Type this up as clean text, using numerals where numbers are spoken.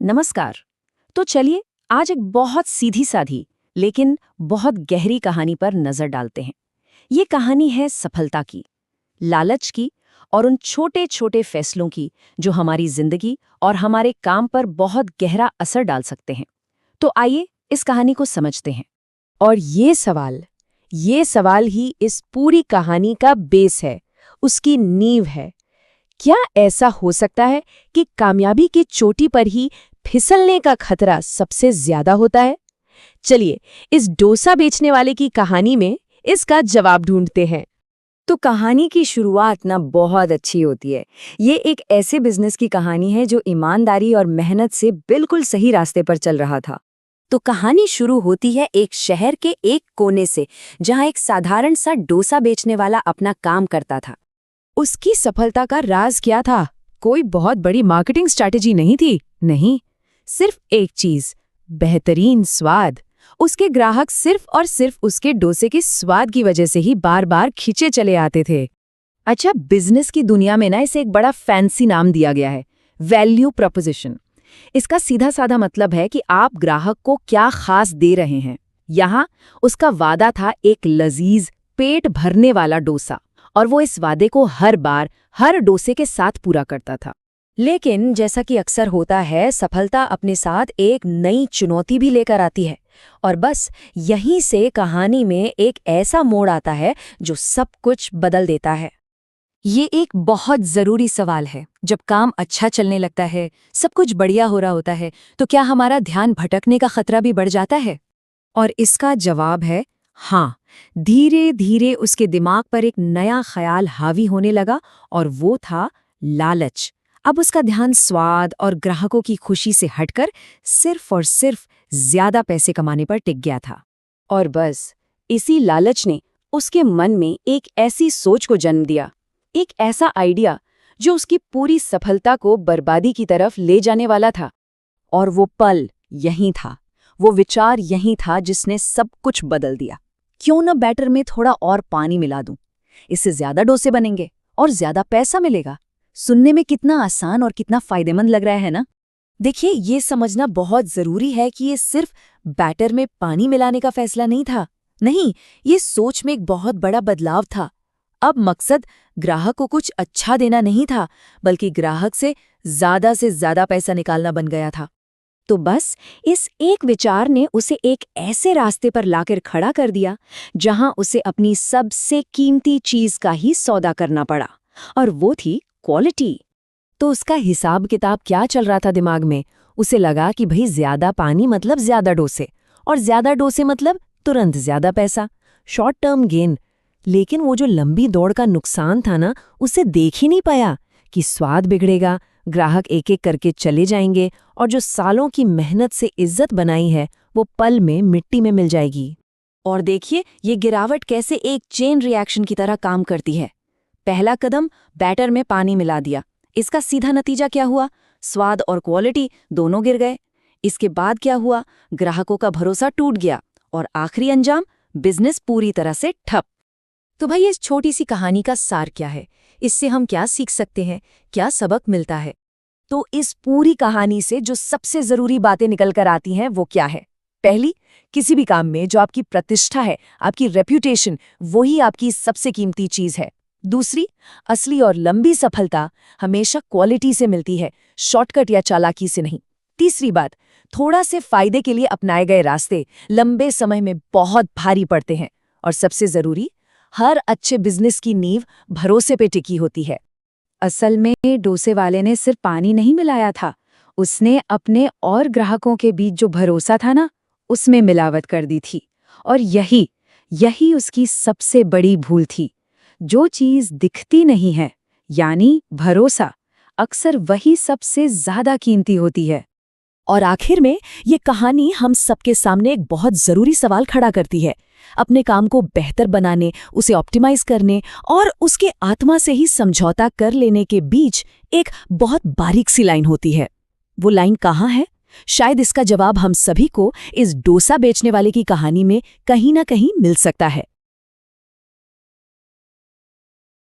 नमस्कार। तो चलिए आज एक बहुत सीधी साधी लेकिन बहुत गहरी कहानी पर नजर डालते हैं। ये कहानी है सफलता की, लालच की और उन छोटे छोटे फैसलों की जो हमारी जिंदगी और हमारे काम पर बहुत गहरा असर डाल सकते हैं। तो आइए इस कहानी को समझते हैं। और ये सवाल ही इस पूरी कहानी का बेस है, उसकी नींव है। क्या ऐसा हो सकता है कि कामयाबी की चोटी पर ही फिसलने का खतरा सबसे ज्यादा होता है? चलिए इस डोसा बेचने वाले की कहानी में इसका जवाब ढूंढते हैं। तो कहानी की शुरुआत ना बहुत अच्छी होती है। ये एक ऐसे बिजनेस की कहानी है जो ईमानदारी और मेहनत से बिल्कुल सही रास्ते पर चल रहा था। तो कहानी शुरू होती है एक शहर के एक कोने से, जहां एक साधारण सा डोसा बेचने वाला अपना काम करता था। उसकी सफलता का राज क्या था? कोई बहुत बड़ी मार्केटिंग स्ट्रैटेजी नहीं थी, नहीं, सिर्फ एक चीज, बेहतरीन स्वाद। उसके ग्राहक सिर्फ और सिर्फ उसके डोसे के स्वाद की वजह से ही बार बार खींचे चले आते थे। अच्छा, बिजनेस की दुनिया में ना इसे एक बड़ा फैंसी नाम दिया गया है, वैल्यू प्रोपोजिशन। इसका सीधा साधा मतलब है कि आप ग्राहक को क्या खास दे रहे हैं। यहाँ उसका वादा था एक लजीज, पेट भरने वाला डोसा, और वो इस वादे को हर बार हर डोसे के साथ पूरा करता था। लेकिन जैसा कि अक्सर होता है, सफलता अपने साथ एक नई चुनौती भी लेकर आती है। और बस यहीं से कहानी में एक ऐसा मोड़ आता है जो सब कुछ बदल देता है। ये एक बहुत जरूरी सवाल है। जब काम अच्छा चलने लगता है, सब कुछ बढ़िया हो रहा होता है, तो क्या हमारा ध्यान भटकने का खतरा भी बढ़ जाता है? और इसका जवाब है हाँ। धीरे धीरे उसके दिमाग पर एक नया ख्याल हावी होने लगा, और वो था लालच। अब उसका ध्यान स्वाद और ग्राहकों की खुशी से हटकर सिर्फ और सिर्फ ज्यादा पैसे कमाने पर टिक गया था। और बस इसी लालच ने उसके मन में एक ऐसी सोच को जन्म दिया, एक ऐसा आइडिया जो उसकी पूरी सफलता को बर्बादी की तरफ ले जाने वाला था। और वो पल यहीं था, वो विचार यहीं था जिसने सब कुछ बदल दिया। क्यों न बैटर में थोड़ा और पानी मिला दूं, इससे ज्यादा डोसे बनेंगे और ज्यादा पैसा मिलेगा। सुनने में कितना आसान और कितना फायदेमंद लग रहा है ना? देखिए, ये समझना बहुत जरूरी है कि ये सिर्फ बैटर में पानी मिलाने का फैसला नहीं था। नहीं, ये सोच में एक बहुत बड़ा बदलाव था। अब मकसद ग्राहक को कुछ अच्छा देना नहीं था, बल्कि ग्राहक से ज्यादा पैसा निकालना बन गया था। तो बस इस एक विचार ने उसे एक ऐसे रास्ते पर लाकर खड़ा कर दिया जहां उसे अपनी सबसे कीमती चीज का ही सौदा करना पड़ा, और वो थी क्वालिटी। तो उसका हिसाब किताब क्या चल रहा था दिमाग में? उसे लगा कि भाई ज्यादा पानी मतलब ज्यादा डोसे, और ज्यादा डोसे मतलब तुरंत ज्यादा पैसा, शॉर्ट टर्म गेन। लेकिन वो जो लंबी दौड़ का नुकसान था ना, उसे देख ही नहीं पाया कि स्वाद बिगड़ेगा, ग्राहक एक एक करके चले जाएंगे, और जो सालों की मेहनत से इज्जत बनाई है वो पल में मिट्टी में मिल जाएगी। और देखिए ये गिरावट कैसे एक चेन रिएक्शन की तरह काम करती है। पहला कदम, बैटर में पानी मिला दिया। इसका सीधा नतीजा क्या हुआ? स्वाद और क्वालिटी दोनों गिर गए। इसके बाद क्या हुआ? ग्राहकों का भरोसा टूट गया, और आखिरी अंजाम, बिजनेस पूरी तरह से ठप। तो भाई इस छोटी सी कहानी का सार क्या है? इससे हम क्या सीख सकते हैं? क्या सबक मिलता है? तो इस पूरी कहानी से जो सबसे जरूरी बातें निकल कर आती हैं वो क्या है? पहली, किसी भी काम में जो आपकी प्रतिष्ठा है, आपकी रेप्यूटेशन, वही आपकी सबसे कीमती चीज है। दूसरी, असली और लंबी सफलता हमेशा क्वालिटी से मिलती है, शॉर्टकट या चालाकी से नहीं। तीसरी बात, थोड़ा से फायदे के लिए अपनाए गए रास्ते लंबे समय में बहुत भारी पड़ते हैं। और सबसे जरूरी, हर अच्छे बिजनेस की नींव भरोसे पे टिकी होती है। असल में डोसे वाले ने सिर्फ पानी नहीं मिलाया था, उसने अपने और ग्राहकों के बीच जो भरोसा था ना, उसमें मिलावट कर दी थी। और यही उसकी सबसे बड़ी भूल थी। जो चीज दिखती नहीं है, यानी भरोसा, अक्सर वही सबसे ज्यादा कीमती होती है। और आखिर में ये कहानी हम सबके सामने एक बहुत जरूरी सवाल खड़ा करती है। अपने काम को बेहतर बनाने, उसे ऑप्टिमाइज करने और उसके आत्मा से ही समझौता कर लेने के बीच एक बहुत बारीक सी लाइन होती है। वो लाइन कहाँ है? शायद इसका जवाब हम सभी को इस डोसा बेचने वाले की कहानी में कहीं ना कहीं मिल सकता है।